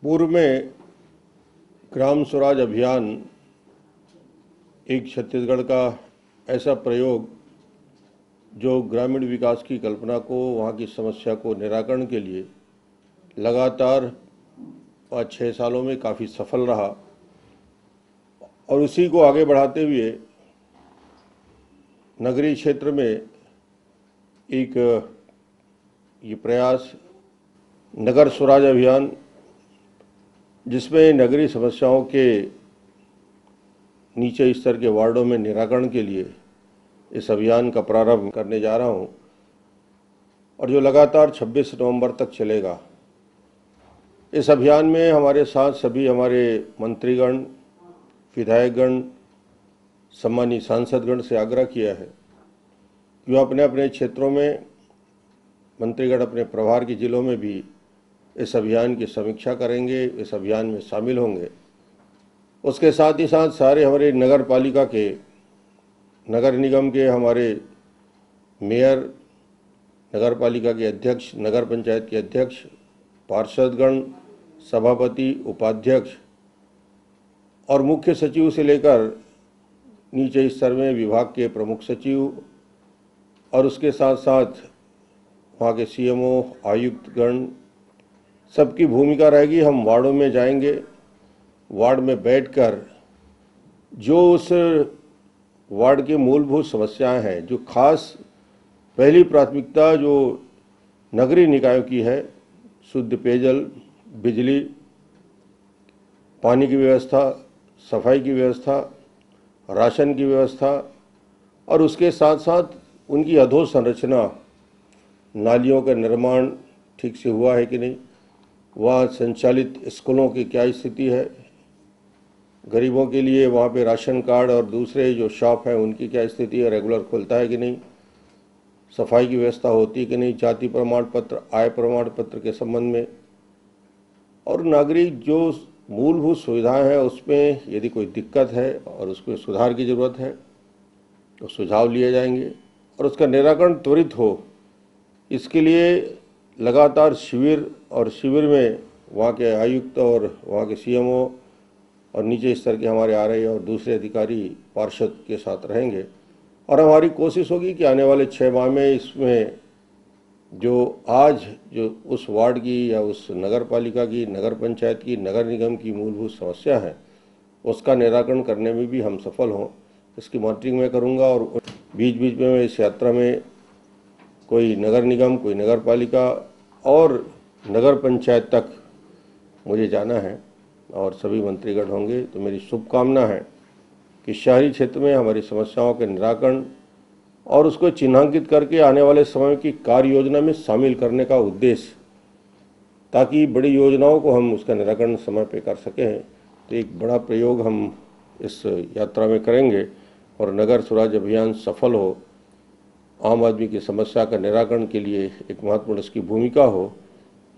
पूर्व में ग्राम स्वराज अभियान एक छत्तीसगढ़ का ऐसा प्रयोग जो ग्रामीण विकास की कल्पना को, वहाँ की समस्या को निराकरण के लिए लगातार 5-6 सालों में काफ़ी सफल रहा और उसी को आगे बढ़ाते हुए नगरीय क्षेत्र में एक ये प्रयास नगर स्वराज अभियान, जिसमें नगरीय समस्याओं के नीचे स्तर के वार्डों में निराकरण के लिए इस अभियान का प्रारंभ करने जा रहा हूं और जो लगातार 26 नवंबर तक चलेगा। इस अभियान में हमारे साथ सभी हमारे मंत्रीगण, विधायकगण, सम्मानीय सांसदगण से आग्रह किया है कि वो अपने अपने क्षेत्रों में, मंत्रीगण अपने प्रभार के जिलों में भी इस अभियान की समीक्षा करेंगे, इस अभियान में शामिल होंगे। उसके साथ ही साथ सारे हमारे नगर पालिका के, नगर निगम के हमारे मेयर, नगर पालिका के अध्यक्ष, नगर पंचायत के अध्यक्ष, पार्षदगण, सभापति, उपाध्यक्ष और मुख्य सचिव से लेकर नीचे स्तर में विभाग के प्रमुख सचिव और उसके साथ साथ वहाँ के सीएमओ, आयुक्तगण, सबकी भूमिका रहेगी। हम वार्डों में जाएंगे, वार्ड में बैठकर जो उस वार्ड की मूलभूत समस्याएं हैं, जो खास पहली प्राथमिकता जो नगरीय निकायों की है, शुद्ध पेयजल, बिजली, पानी की व्यवस्था, सफाई की व्यवस्था, राशन की व्यवस्था और उसके साथ साथ उनकी अधोसंरचना, नालियों का निर्माण ठीक से हुआ है कि नहीं, वहाँ संचालित स्कूलों की क्या स्थिति है, गरीबों के लिए वहाँ पे राशन कार्ड और दूसरे जो शॉप हैं उनकी क्या स्थिति है, रेगुलर खुलता है कि नहीं, सफाई की व्यवस्था होती है कि नहीं, जाति प्रमाण पत्र, आय प्रमाण पत्र के संबंध में और नागरिक जो मूलभूत सुविधाएं हैं उसमें यदि कोई दिक्कत है और उसको सुधार की ज़रूरत है तो सुझाव लिए जाएंगे और उसका निराकरण त्वरित हो। इसके लिए लगातार शिविर और शिविर में वहाँ के आयुक्त और वहाँ के सीएमओ और नीचे स्तर के हमारे आरआई और दूसरे अधिकारी पार्षद के साथ रहेंगे और हमारी कोशिश होगी कि आने वाले 6 माह में इसमें जो आज जो उस वार्ड की या उस नगर पालिका की, नगर पंचायत की, नगर निगम की मूलभूत समस्या है उसका निराकरण करने में भी हम सफल हों। इसकी मॉनिटरिंग मैं करूँगा और बीच बीच में मैं इस यात्रा में कोई नगर निगम, कोई नगर पालिका और नगर पंचायत तक मुझे जाना है और सभी मंत्रीगण होंगे। तो मेरी शुभकामना है कि शहरी क्षेत्र में हमारी समस्याओं के निराकरण और उसको चिन्हांकित करके आने वाले समय की कार्य योजना में शामिल करने का उद्देश्य, ताकि बड़ी योजनाओं को हम उसका निराकरण समय पे कर सकें। तो एक बड़ा प्रयोग हम इस यात्रा में करेंगे और नगर स्वराज अभियान सफल हो, आम आदमी की समस्या का निराकरण के लिए एक महत्वपूर्ण इसकी भूमिका हो,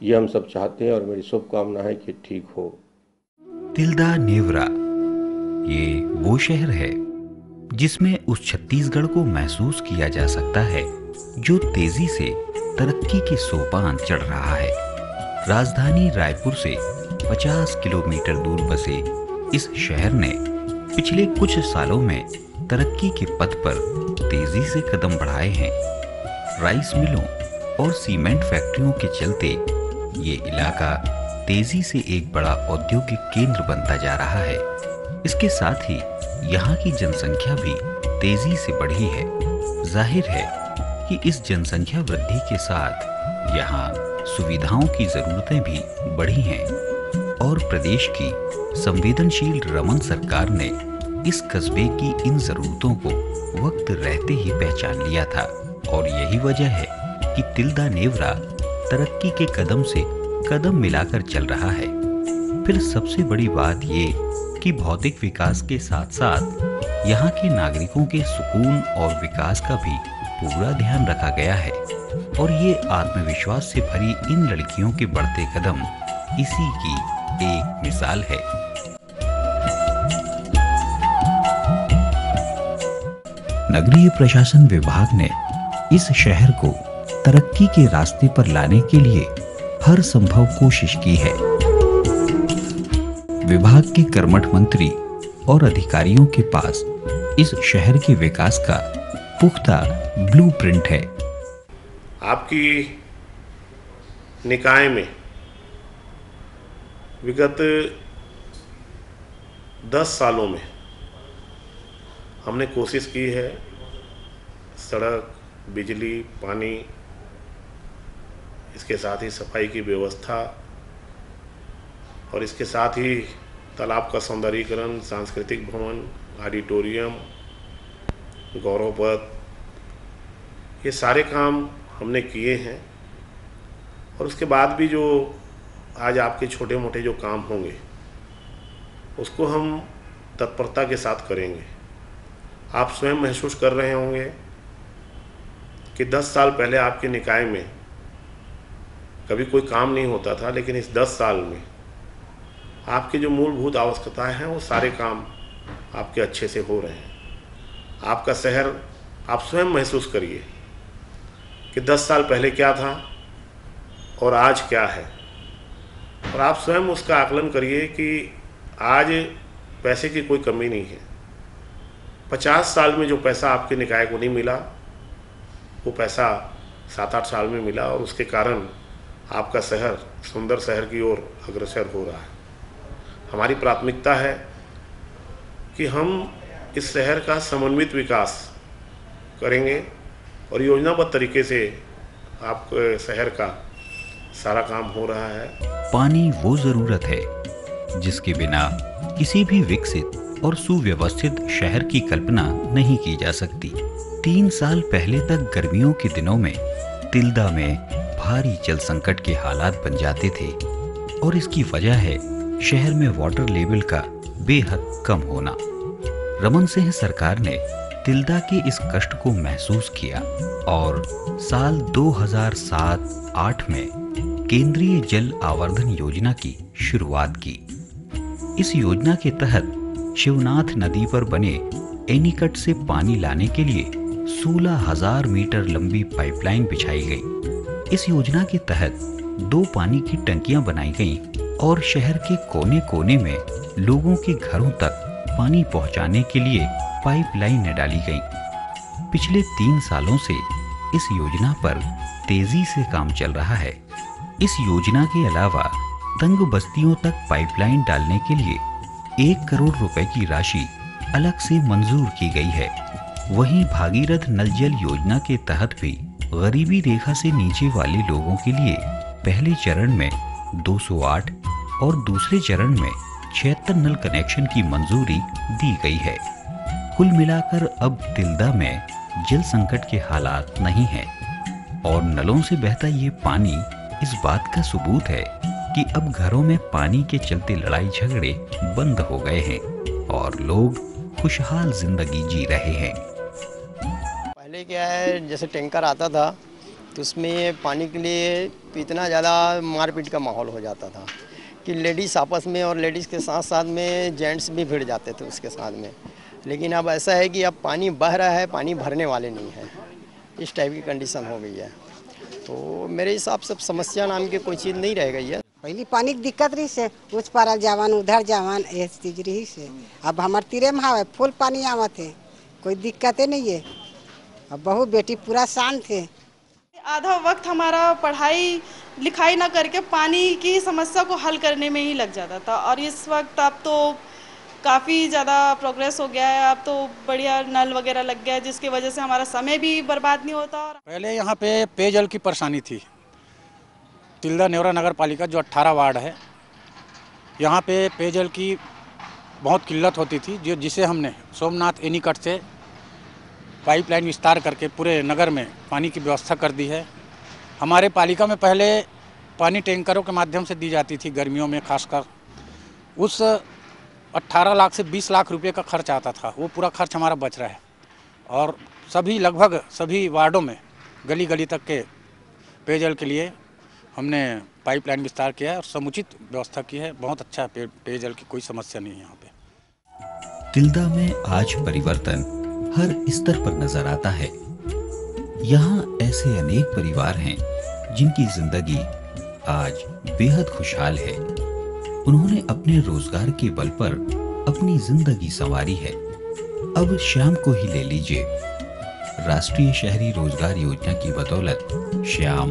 ये हम सब चाहते हैं और मेरी शुभकामना है कि ठीक हो। तिल्दा नेवरा ये वो शहर है जिसमें उस छत्तीसगढ़ को महसूस किया जा सकता है जो तेजी से तरक्की के सोपान चढ़ रहा है। राजधानी रायपुर से 50 किलोमीटर दूर बसे इस शहर ने पिछले कुछ सालों में तरक्की के पथ पर तेजी से कदम बढ़ाए हैं। राइस मिलों और सीमेंट फैक्ट्रियों के चलते ये इलाका तेजी से एक बड़ा औद्योगिक केंद्र बनता जा रहा है। इसके साथ ही यहाँ की जनसंख्या भी तेजी से बढ़ी है। जाहिर है कि इस जनसंख्या वृद्धि के साथ यहाँ सुविधाओं की जरूरतें भी बढ़ी हैं और प्रदेश की संवेदनशील रमन सरकार ने इस कस्बे की इन जरूरतों को वक्त रहते ही पहचान लिया था और यही वजह है कि तिल्दा नेवरा तरक्की के कदम से कदम मिलाकर चल रहा है। फिर सबसे बड़ी बात ये कि भौतिक विकास के साथ साथ यहाँ के नागरिकों के सुकून और विकास का भी पूरा ध्यान रखा गया है और ये आत्मविश्वास से भरी इन लड़कियों के बढ़ते कदम इसी की एक मिसाल है। नगरीय प्रशासन विभाग ने इस शहर को तरक्की के रास्ते पर लाने के लिए हर संभव कोशिश की है। विभाग के कर्मठ मंत्री और अधिकारियों के पास इस शहर के विकास का पुख्ता ब्लूप्रिंट है। आपकी निकाय में विगत 10 सालों में हमने कोशिश की है सड़क, बिजली, पानी, इसके साथ ही सफाई की व्यवस्था और इसके साथ ही तालाब का सौंदर्यीकरण, सांस्कृतिक भवन, ऑडिटोरियम, गौरव पथ, ये सारे काम हमने किए हैं। और उसके बाद भी जो आज आपके छोटे मोटे जो काम होंगे उसको हम तत्परता के साथ करेंगे। आप स्वयं महसूस कर रहे होंगे कि 10 साल पहले आपके निकाय में कभी कोई काम नहीं होता था, लेकिन इस 10 साल में आपके जो मूलभूत आवश्यकताएं हैं वो सारे काम आपके अच्छे से हो रहे हैं। आपका शहर आप स्वयं महसूस करिए कि 10 साल पहले क्या था और आज क्या है, और आप स्वयं उसका आकलन करिए कि आज पैसे की कोई कमी नहीं है। 50 साल में जो पैसा आपके निकाय को नहीं मिला वो पैसा 7-8 साल में मिला, और उसके कारण आपका शहर सुंदर शहर की ओर अग्रसर हो रहा है। हमारी प्राथमिकता है कि हम इस शहर का समन्वित विकास करेंगे और योजनाबद्ध तरीके से आपके शहर का सारा काम हो रहा है। पानी वो जरूरत है जिसके बिना किसी भी विकसित और सुव्यवस्थित शहर की कल्पना नहीं की जा सकती। 3 साल पहले तक गर्मियों के दिनों में तिल्दा में भारी जल संकट के हालात बन जाते थे, और इसकी वजह है शहर में वाटर लेवल का बेहद कम होना। रमन सिंह सरकार ने तिल्दा के इस कष्ट को महसूस किया और साल 2007-08 में केंद्रीय जल आवर्धन योजना की शुरुआत की। इस योजना के तहत शिवनाथ नदी पर बने एनीकट से पानी लाने के लिए 16,000 मीटर लंबी पाइपलाइन बिछाई गई। इस योजना के तहत 2 पानी की टंकियां बनाई गईं और शहर के कोने कोने में लोगों के घरों तक पानी पहुंचाने के लिए पाइपलाइनें डाली गईं। पिछले 3 सालों से इस योजना पर तेजी से काम चल रहा है। इस योजना के अलावा तंग बस्तियों तक पाइपलाइन डालने के लिए 1 करोड़ रुपए की राशि अलग से मंजूर की गई है। वहीं भागीरथ नल जल योजना के तहत भी गरीबी रेखा से नीचे वाले लोगों के लिए पहले चरण में 208 और दूसरे चरण में 76 नल कनेक्शन की मंजूरी दी गई है। कुल मिलाकर अब तिल्दा में जल संकट के हालात नहीं हैं, और नलों से बहता ये पानी इस बात का सबूत है कि अब घरों में पानी के चलते लड़ाई झगड़े बंद हो गए हैं और लोग खुशहाल जिंदगी जी रहे हैं। पहले क्या है, जैसे टैंकर आता था तो उसमें पानी के लिए तो इतना ज़्यादा मारपीट का माहौल हो जाता था कि लेडीज़ आपस में और लेडीज़ के साथ साथ में जेंट्स भी भिड़ जाते थे उसके साथ में। लेकिन अब ऐसा है कि अब पानी बह रहा है, पानी भरने वाले नहीं है, इस टाइप की कंडीशन हो गई है। तो मेरे हिसाब से समस्या नाम की कोई चीज़ नहीं रह गई है। पहले पानी की दिक्कत रही से उस पार जावन उधर जावन ये चीज रही से। अब हमारे तीरे में है फुल पानी आवत है, कोई दिक्कतें नहीं है। अब बहू बेटी पूरा शांत है। आधा वक्त हमारा पढ़ाई लिखाई ना करके पानी की समस्या को हल करने में ही लग जाता था, और इस वक्त अब तो काफ़ी ज़्यादा प्रोग्रेस हो गया है। अब तो बढ़िया नल वगैरह लग गया है, जिसकी वजह से हमारा समय भी बर्बाद नहीं होता। पहले यहाँ पे पेयजल की परेशानी थी। तिल्दा नेवरा नगर पालिका जो 18 वार्ड है, यहाँ पे पेयजल की बहुत किल्लत होती थी, जिसे हमने सोमनाथ एनीकट से पाइपलाइन विस्तार करके पूरे नगर में पानी की व्यवस्था कर दी है। हमारे पालिका में पहले पानी टैंकरों के माध्यम से दी जाती थी गर्मियों में खासकर। उस 18 लाख से 20 लाख रुपए का खर्च आता था, वो पूरा खर्च हमारा बच रहा है। और लगभग सभी वार्डों में गली गली तक के पेयजल के लिए हमने पाइपलाइन विस्तार किया है और समुचित व्यवस्था की है। बहुत अच्छा पेयजल की कोई समस्या नहीं है यहाँ पे। तिल्दा में आज परिवर्तन हर स्तर पर नजर आता है। यहाँ ऐसे अनेक परिवार हैं जिनकी जिंदगी आज बेहद खुशहाल है। उन्होंने अपने रोजगार के बल पर अपनी जिंदगी संवारी है। अब श्याम को ही ले लीजिए। राष्ट्रीय शहरी रोजगार योजना की बदौलत श्याम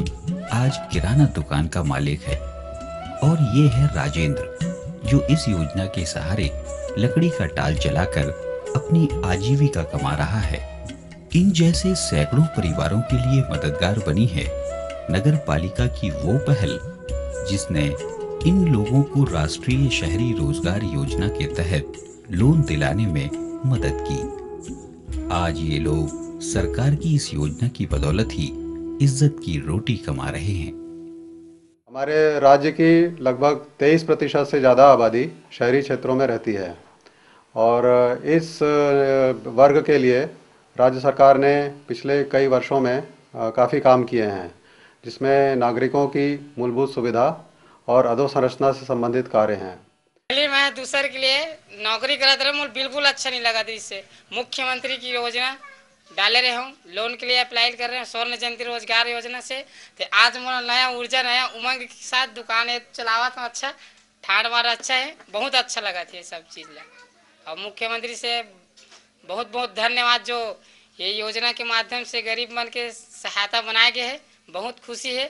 आज किराना दुकान का मालिक है और ये है राजेंद्र, जो इस योजना के सहारे लकड़ी का टाल जलाकर अपनी आजीविका कमा रहा है। इन जैसे सैकड़ों परिवारों के लिए मददगार बनी है नगर पालिका की वो पहल जिसने इन लोगों को राष्ट्रीय शहरी रोजगार योजना के तहत लोन दिलाने में मदद की। आज ये लोग सरकार की इस योजना की बदौलत ही इज्जत की रोटी कमा रहे हैं। हमारे राज्य की लगभग 23% से ज़्यादा आबादी शहरी क्षेत्रों में रहती है और इस वर्ग के लिए राज्य सरकार ने पिछले कई वर्षों में काफ़ी काम किए हैं, जिसमें नागरिकों की मूलभूत सुविधा और अधोसंरचना से संबंधित कार्य हैं। पहले मैं दूसरे के लिए नौकरी करा था, मुझे बिल्कुल अच्छा नहीं लगा था। इससे मुख्यमंत्री की योजना डाले रहे हूँ, लोन के लिए अप्लाई कर रहे हैं स्वर्ण जयंती रोजगार योजना से। तो आज मोरा नया ऊर्जा नया उमंग के साथ दुकान चलावा था। अच्छा ठाड़ मारा अच्छा है, बहुत अच्छा लगा था ये सब चीज़ लगा। और मुख्यमंत्री से बहुत बहुत धन्यवाद, जो ये योजना के माध्यम से गरीब मन के सहायता बनाए गए है, बहुत खुशी है।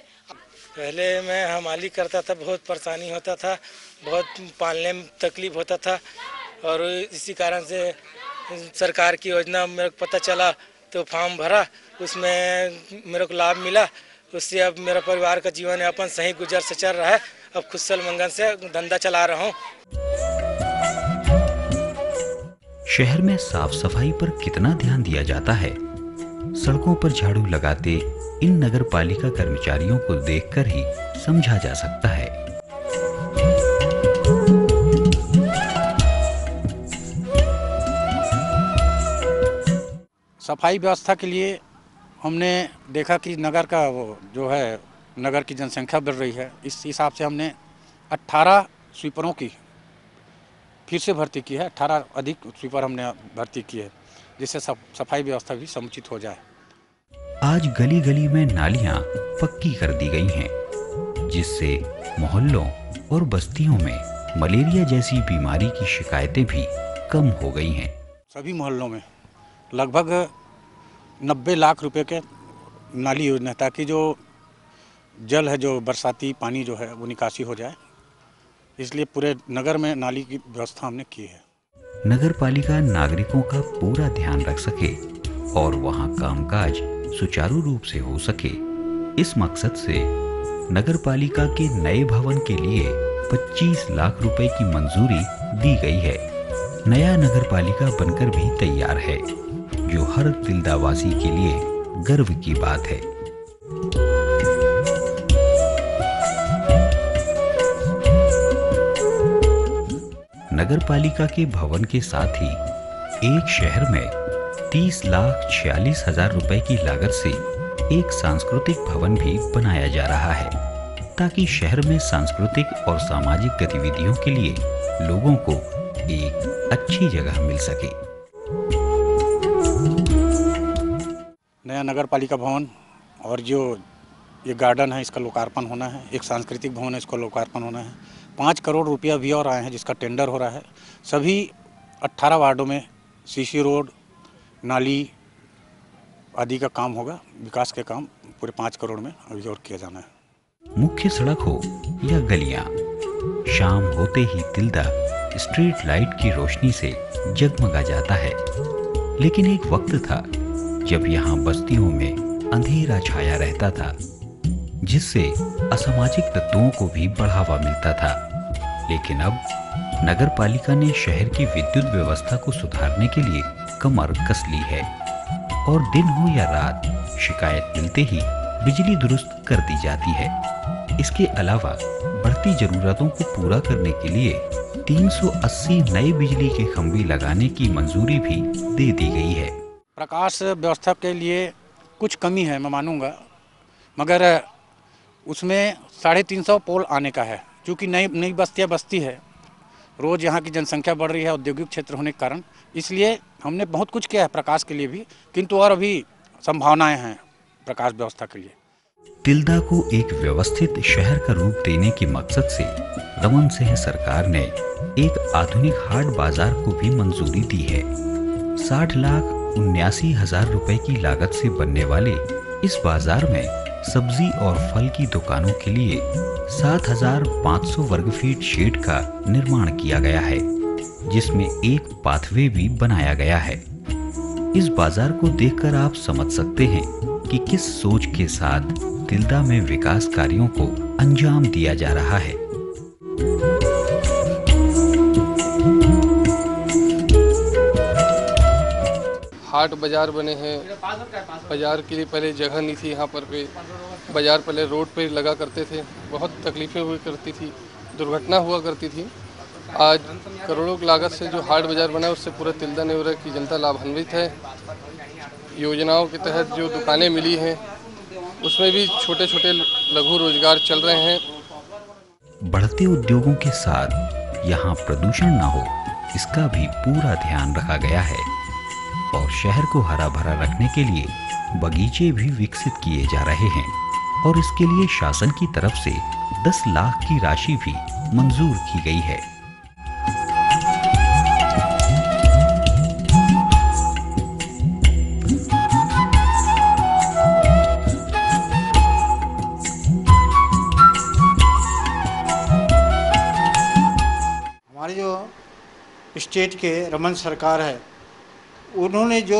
पहले मैं हमाली करता था, बहुत परेशानी होता था, बहुत पालने में तकलीफ होता था और इसी कारण से सरकार की योजना मेरे को पता चला तो फॉर्म भरा, उसमें मेरे को लाभ मिला। उससे अब मेरा परिवार का जीवन यापन सही गुजर से चल रहा है। अब कुशल मंगल से धंधा चला रहा हूँ। शहर में साफ सफाई पर कितना ध्यान दिया जाता है, सड़कों पर झाड़ू लगाते इन नगर पालिका कर्मचारियों को देखकर ही समझा जा सकता है। सफाई व्यवस्था के लिए हमने देखा कि नगर का वो जो है, नगर की जनसंख्या बढ़ रही है, इस हिसाब से हमने 18 स्वीपरों की फिर से भर्ती की है। 18 अधिक स्वीपर हमने भर्ती की है, जिससे सफाई व्यवस्था भी समुचित हो जाए। आज गली गली में नालियां पक्की कर दी गई हैं, जिससे मोहल्लों और बस्तियों में मलेरिया जैसी बीमारी की शिकायतें भी कम हो गई हैं। सभी मोहल्लों में लगभग 90 लाख रुपए के नाली योजना है, ताकि जो जल है, जो बरसाती पानी जो है वो निकासी हो जाए। इसलिए पूरे नगर में नाली की व्यवस्था हमने की है। नगर पालिका नागरिकों का पूरा ध्यान रख सके और वहां कामकाज सुचारू रूप से हो सके, इस मकसद से नगर पालिका के नए भवन के लिए 25 लाख रुपए की मंजूरी दी गई है। नया नगर पालिका बनकर भी तैयार है, जो हर तिल्दावासी के लिए गर्व की बात है। नगर पालिका के भवन के साथ ही एक शहर में 30,46,000 रुपए की लागत से एक सांस्कृतिक भवन भी बनाया जा रहा है, ताकि शहर में सांस्कृतिक और सामाजिक गतिविधियों के लिए लोगों को एक अच्छी जगह मिल सके। नया नगर पालिका भवन और जो ये गार्डन है, इसका लोकार्पण होना है। एक सांस्कृतिक भवन है, इसका लोकार्पण होना है। 5 करोड़ रुपया भी और आए हैं, जिसका टेंडर हो रहा है। सभी 18 वार्डों में सीसी रोड, नाली आदि का काम होगा। विकास के काम पूरे 5 करोड़ में अभी और किया जाना है। मुख्य सड़क हो या गलियां, शाम होते ही तिल्दा स्ट्रीट लाइट की रोशनी से जगमगा जाता है। लेकिन एक वक्त था जब यहाँ बस्तियों में अंधेरा छाया रहता था, जिससे असामाजिक तत्वों को भी बढ़ावा मिलता था। लेकिन अब नगर पालिका ने शहर की विद्युत व्यवस्था को सुधारने के लिए कमर कस ली है और दिन हो या रात शिकायत मिलते ही बिजली दुरुस्त कर दी जाती है। इसके अलावा बढ़ती जरूरतों को पूरा करने के लिए 380 नए बिजली के खंभे लगाने की मंजूरी भी दे दी गई है। प्रकाश व्यवस्था के लिए कुछ कमी है, मैं मानूंगा, मगर उसमें 350 पोल आने का है। क्योंकि नई बस्ती है, रोज़ यहाँ की जनसंख्या बढ़ रही है औद्योगिक क्षेत्र होने के कारण, इसलिए हमने बहुत कुछ किया है प्रकाश के लिए भी, किंतु और अभी संभावनाएं हैं प्रकाश व्यवस्था के लिए। तिल्दा को एक व्यवस्थित शहर का रूप देने के मकसद से रमन सिंह सरकार ने एक आधुनिक हाट बाजार को भी मंजूरी दी है। 60,79,000 रुपए की लागत से बनने वाले इस बाजार में सब्जी और फल की दुकानों के लिए 7,500 वर्ग फीट शेड का निर्माण किया गया है, जिसमें एक पाथवे भी बनाया गया है। इस बाजार को देखकर आप समझ सकते हैं कि किस सोच के साथ तिल्दा में विकास कार्यों को अंजाम दिया जा रहा है। हाट बाजार बने हैं। बाजार के लिए पहले जगह नहीं थी यहाँ पर पे बाजार पहले रोड पे लगा करते थे, बहुत तकलीफें हुई करती थी, दुर्घटना हुआ करती थी। आज करोड़ों की लागत से जो हाट बाजार बना है उससे पूरा तिल्दा नेवरा की जनता लाभान्वित है। योजनाओं के तहत जो दुकानें मिली हैं उसमें भी छोटे छोटे लघु रोजगार चल रहे हैं। बढ़ते उद्योगों के साथ यहाँ प्रदूषण न हो, इसका भी पूरा ध्यान रखा गया है और शहर को हरा भरा रखने के लिए बगीचे भी विकसित किए जा रहे हैं और इसके लिए शासन की तरफ से 10 लाख की राशि भी मंजूर की गई है। हमारे जो स्टेट के रमन सरकार है, उन्होंने जो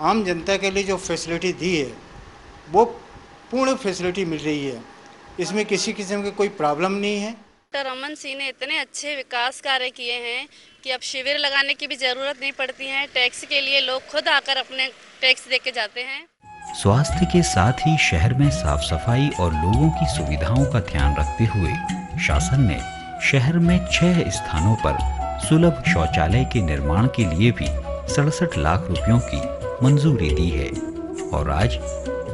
आम जनता के लिए जो फैसिलिटी दी है वो पूर्ण फैसिलिटी मिल रही है। इसमें किसी किस्म की कोई प्रॉब्लम नहीं है। डॉक्टर रमन सिंह ने इतने अच्छे विकास कार्य किए हैं कि अब शिविर लगाने की भी जरूरत नहीं पड़ती है। टैक्स के लिए लोग खुद आकर अपने टैक्स देके जाते हैं। स्वास्थ्य के साथ ही शहर में साफ सफाई और लोगों की सुविधाओं का ध्यान रखते हुए शासन ने शहर में 6 स्थानों पर सुलभ शौचालय के निर्माण के लिए भी 67 लाख रुपयों की मंजूरी दी है और आज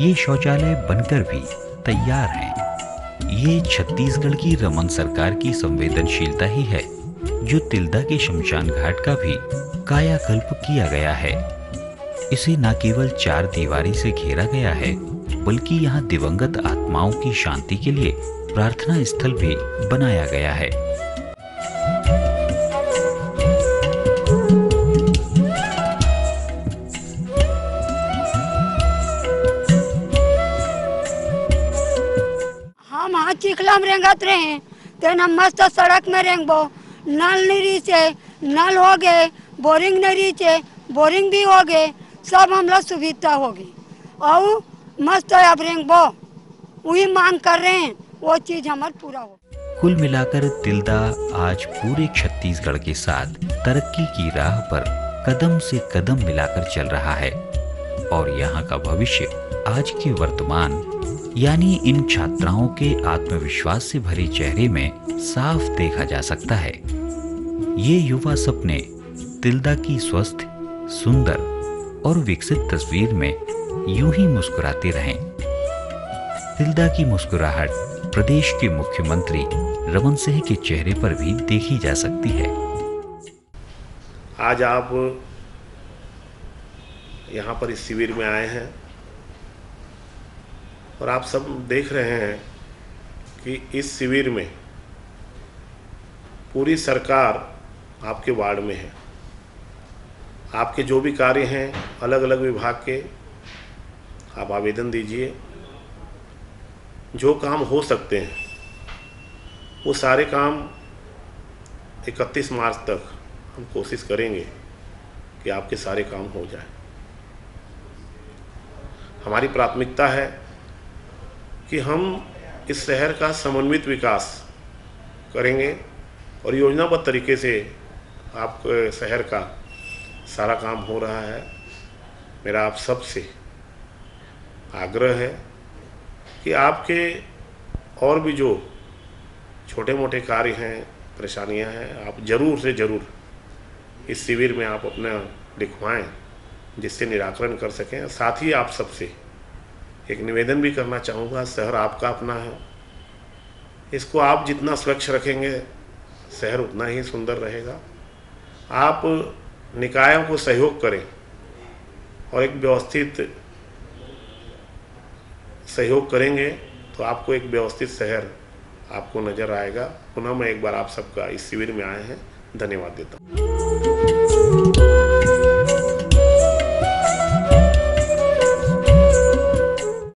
ये शौचालय बनकर भी तैयार हैं। ये छत्तीसगढ़ की रमन सरकार की संवेदनशीलता ही है जो तिल्दा के शमशान घाट का भी कायाकल्प किया गया है। इसे न केवल 4 दीवारी से घेरा गया है बल्कि यहाँ दिवंगत आत्माओं की शांति के लिए प्रार्थना स्थल भी बनाया गया है। हम हाँ चिखला में रेंगत रहे तेना मस्त सड़क में रेंगबो, नल नहीं से नल हो गए, बोरिंग नहीं से बोरिंग भी हो गए, सब हमला सुविधा होगी और मस्त अब रेंगबो वही मांग कर रहे हैं, वो चीज हमार पूरा हो। कुल मिलाकर तिल्दा आज पूरे छत्तीसगढ़ के साथ तरक्की की राह पर कदम से कदम मिलाकर चल रहा है और यहाँ का भविष्य आज के वर्तमान यानी इन छात्राओं के आत्मविश्वास से भरे चेहरे में साफ देखा जा सकता है। ये युवा सपने तिल्दा की स्वस्थ, सुंदर और विकसित तस्वीर में यूं ही मुस्कुराते रहें। तिल्दा की मुस्कुराहट प्रदेश के मुख्यमंत्री रमन सिंह के चेहरे पर भी देखी जा सकती है। आज आप यहाँ पर इस शिविर में आए हैं और आप सब देख रहे हैं कि इस शिविर में पूरी सरकार आपके वार्ड में है। आपके जो भी कार्य हैं अलग अलग विभाग के, आप आवेदन दीजिए। जो काम हो सकते हैं वो सारे काम 31 मार्च तक हम कोशिश करेंगे कि आपके सारे काम हो जाए। हमारी प्राथमिकता है कि हम इस शहर का समन्वित विकास करेंगे और योजनाबद्ध तरीके से आपके शहर का सारा काम हो रहा है। मेरा आप सबसे आग्रह है कि आपके और भी जो छोटे मोटे कार्य हैं, परेशानियां हैं, आप ज़रूर से ज़रूर इस शिविर में आप अपना लिखवाएं जिससे निराकरण कर सकें। साथ ही आप सबसे एक निवेदन भी करना चाहूँगा, शहर आपका अपना है, इसको आप जितना स्वच्छ रखेंगे शहर उतना ही सुंदर रहेगा। आप निकायों को सहयोग करें और एक व्यवस्थित सहयोग करेंगे तो आपको एक व्यवस्थित शहर आपको नज़र आएगा। पुनः मैं एक बार आप सबका इस शिविर में आए हैं धन्यवाद देता हूँ।